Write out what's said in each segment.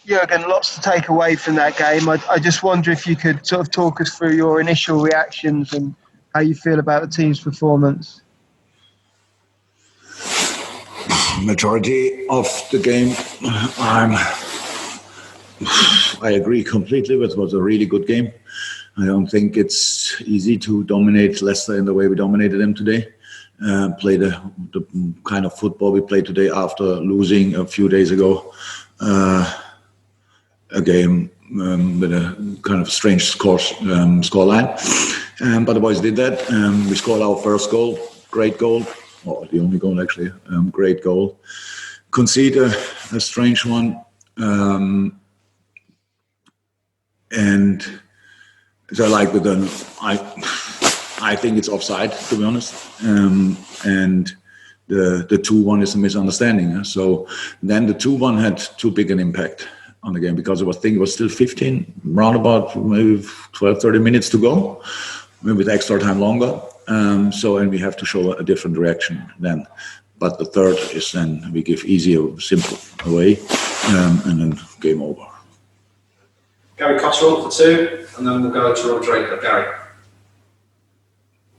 Jurgen, lots to take away from that game. I just wonder if you could sort of talk us through your initial reactions and how you feel about the team's performance. Majority of the game, I agree completely with. It was a really good game. I don't think it's easy to dominate Leicester in the way we dominated them today. Play the kind of football we played today after losing a few days ago. A game with a kind of strange scoreline. But the boys did that. We scored our first goal, great goal. Oh, the only goal actually, great goal. Concede a strange one. And so I like I think it's offside, to be honest. And the 2-1 is a misunderstanding. So then the 2-1 had too big an impact on the game because I think it was still 15, round about maybe 12, 30 minutes to go, maybe with extra time longer. And we have to show a different reaction then. But the third is then we give easy, simple away, and then game over. Gary Cottrell for 2, and then we'll go to Rob Draper. Gary.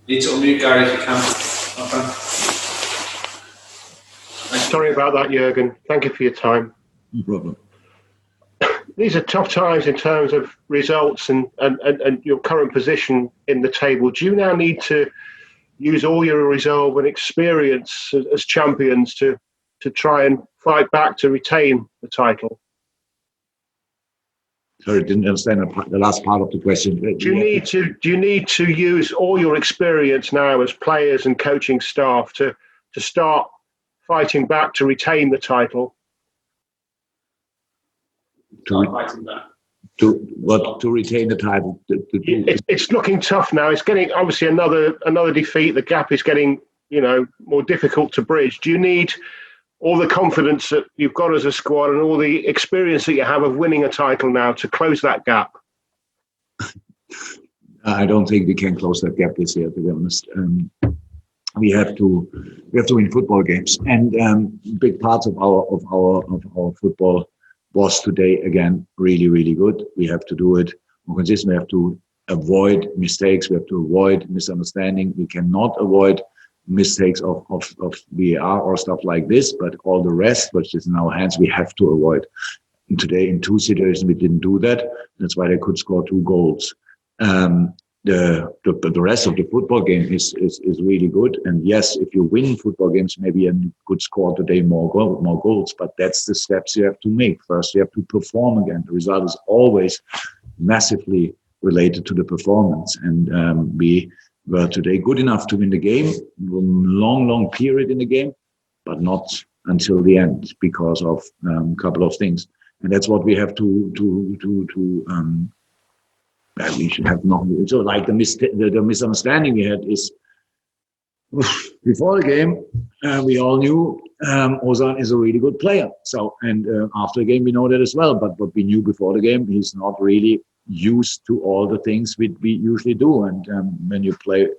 You need to unmute Gary if you can. Okay. Sorry about that, Jurgen. Thank you for your time. No problem. These are tough times in terms of results and your current position in the table. Do you now need to use all your resolve and experience as champions to try and fight back to retain the title? Sorry, I didn't understand the last part of the question. Do you need to use all your experience now as players and coaching staff to start fighting back to retain the title? To retain the title. It's looking tough now. It's getting obviously another defeat. The gap is getting more difficult to bridge. Do you need all the confidence that you've got as a squad and all the experience that you have of winning a title now to close that gap? I don't think we can close that gap this year, to be honest. We have to win football games, and big parts of our football was today again really, really good. We have to do it more consistent. We have to avoid mistakes. We have to avoid misunderstanding. We cannot avoid mistakes of VAR or stuff like this, but all the rest, which is in our hands, we have to avoid. And today, in 2 situations, we didn't do that. That's why they could score 2 goals. The rest of the football game is really good. And yes, if you win football games, maybe you could score today more goals. But that's the steps you have to make. First, you have to perform again. The result is always massively related to the performance. And we were today good enough to win the game, long period in the game, but not until the end because of a couple of things. And that's what we have we should have known. So like the misunderstanding we had is before the game, we all knew Ozan is a really good player. So, and after the game, we know that as well. But what we knew before the game, he's not really used to all the things we usually do. And when you play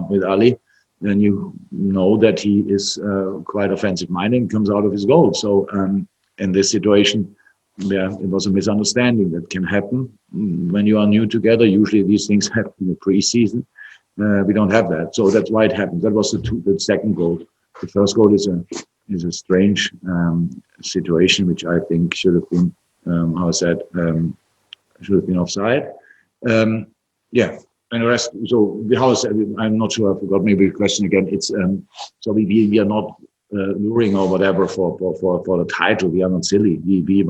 with Ali, then you know that he is quite offensive-minded and comes out of his goal. So in this situation, yeah, it was a misunderstanding that can happen when you are new together. Usually these things happen in the pre-season. We don't have that, so that's why it happens. That was the second goal. The first goal is a strange situation, which I think should have been, should have been offside. Yeah, and the rest. So I'm not sure. I forgot maybe the question again. It's so we are not luring or whatever for the title. We are not silly. We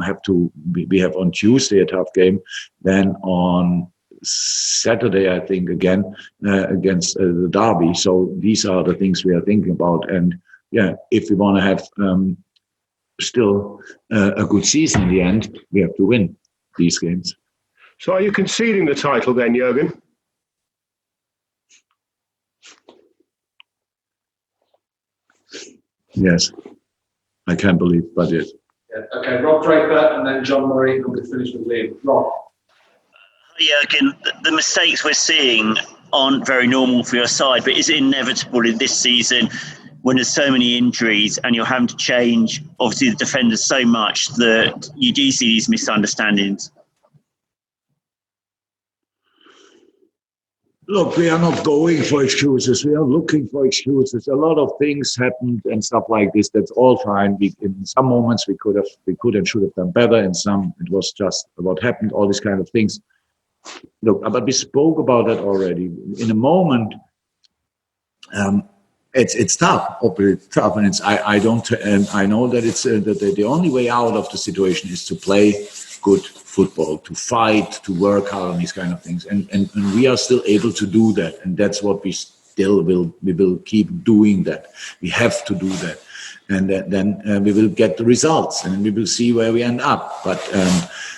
have on Tuesday a tough game, then on Saturday I think again against the Derby. So these are the things we are thinking about. And yeah, if we want to have still a good season in the end, we have to win these games. So are you conceding the title then, Jurgen? Yes, I can't believe, but yes. Yeah. Okay, Rob Draper and then John Murray, and we'll finish with Liam. Rob. Jurgen, the mistakes we're seeing aren't very normal for your side, but is it inevitable in this season when there's so many injuries and you're having to change, obviously, the defenders so much that you do see these misunderstandings? Look, we are not going for excuses. We are looking for excuses. A lot of things happened and stuff like this. That's all fine. In some moments we could and should have done better. In some, it was just what happened. All these kind of things. Look, but we spoke about that already. In a moment, it's tough. It's tough, and I know that it's that the only way out of the situation is to play good football, to fight, to work hard on these kind of things, and we are still able to do that, and that's what we will keep doing. That we have to do that, and then we will get the results, and we will see where we end up. But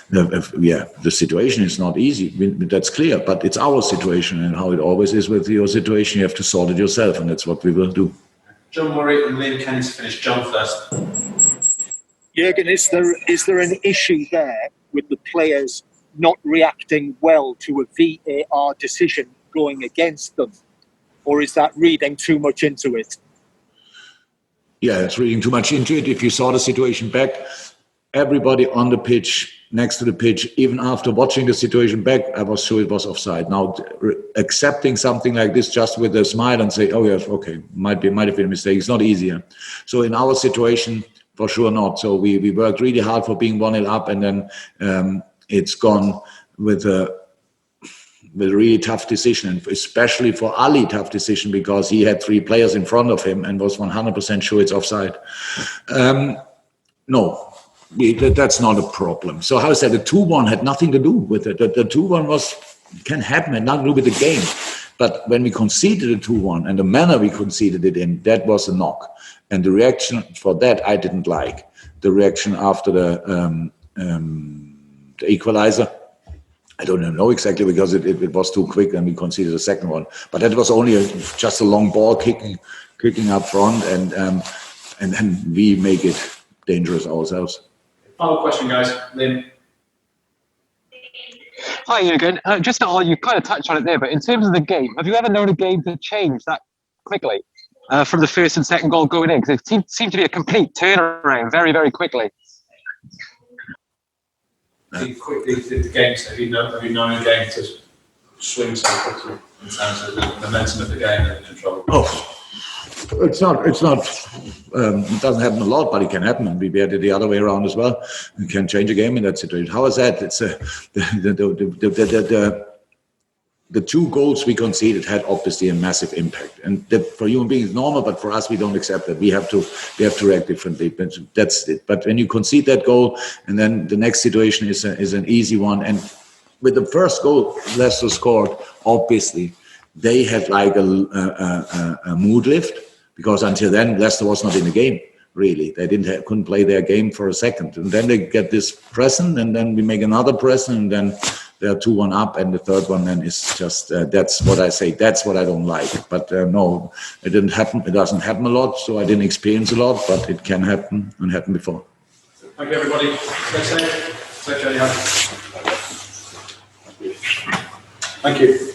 the situation is not easy. That's clear, but it's our situation, and how it always is with your situation, you have to sort it yourself, and that's what we will do. John Murray and Liam Kenny to finish. John first. Jurgen, is there an issue there with the players not reacting well to a VAR decision going against them, or is that reading too much into it? Yeah, it's reading too much into it. If you saw the situation back, everybody on the pitch, next to the pitch, even after watching the situation back, I was sure it was offside. Now, accepting something like this just with a smile and say, "Oh yes, okay, might have been a mistake," it's not easier. So in our situation, for sure not. So we worked really hard for being 1-0 up, and then it's gone with a really tough decision, and especially for Ali, tough decision, because he had 3 players in front of him and was 100% sure it's offside. No. That's not a problem. So how is that? The 2-1 had nothing to do with it. The 2-1 can happen, had nothing to do with the game. But when we conceded the 2-1 and the manner we conceded it in, that was a knock. And the reaction for that I didn't like. The reaction after the equalizer, I don't know exactly, because it was too quick and we conceded the second one. But that was only just a long ball kicking up front, and then we make it dangerous ourselves. Final question, guys. Liam. Hi, Jurgen. You kind of touched on it there, but in terms of the game, have you ever known a game to change that quickly from the first and second goal going in? Because it seemed to be a complete turnaround very, very quickly. Quickly did the games. Have you known a game to swing so quickly in terms of the momentum of the game and control? Oh. It's not. It doesn't happen a lot, but it can happen, and we had it the other way around as well. We can change a game in that situation. How is that? It's the 2 goals we conceded had obviously a massive impact, and that for human beings is normal, but for us we don't accept that. We have to react differently. But that's it. But when you concede that goal, and then the next situation is an easy one, and with the first goal Leicester scored, obviously they had like a mood lift. Because until then, Leicester was not in the game, really. They couldn't play their game for a second. And then they get this present, and then we make another present, and then they're 2-1 up, and the third one then is just, that's what I say. That's what I don't like. But no, it didn't happen. It doesn't happen a lot, so I didn't experience a lot, but it can happen and happened before. Thank you, everybody. Stay safe. Take care. Thank you.